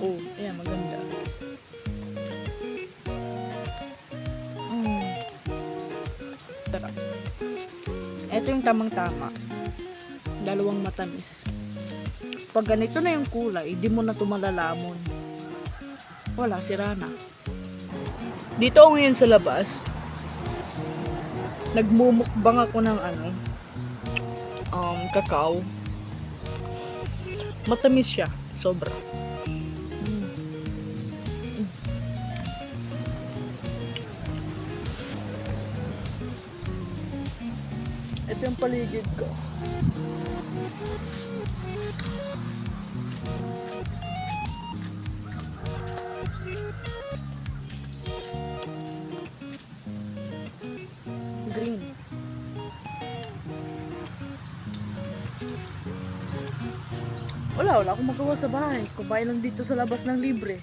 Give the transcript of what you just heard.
Oh, ayan, maganda. Sarap. Ito yung tamang-tama. Dalawang matamis. Pag ganito na yung kulay, di mo na ito malalamon. Wala, sira na. Dito ako ngayon sa labas. Nagmumukbang ako ng kakao. Matamis siya. Sobra. Ito yung paligid ko. Green. Wala akong magawa sa bahay. Kumain lang dito sa labas ng libre.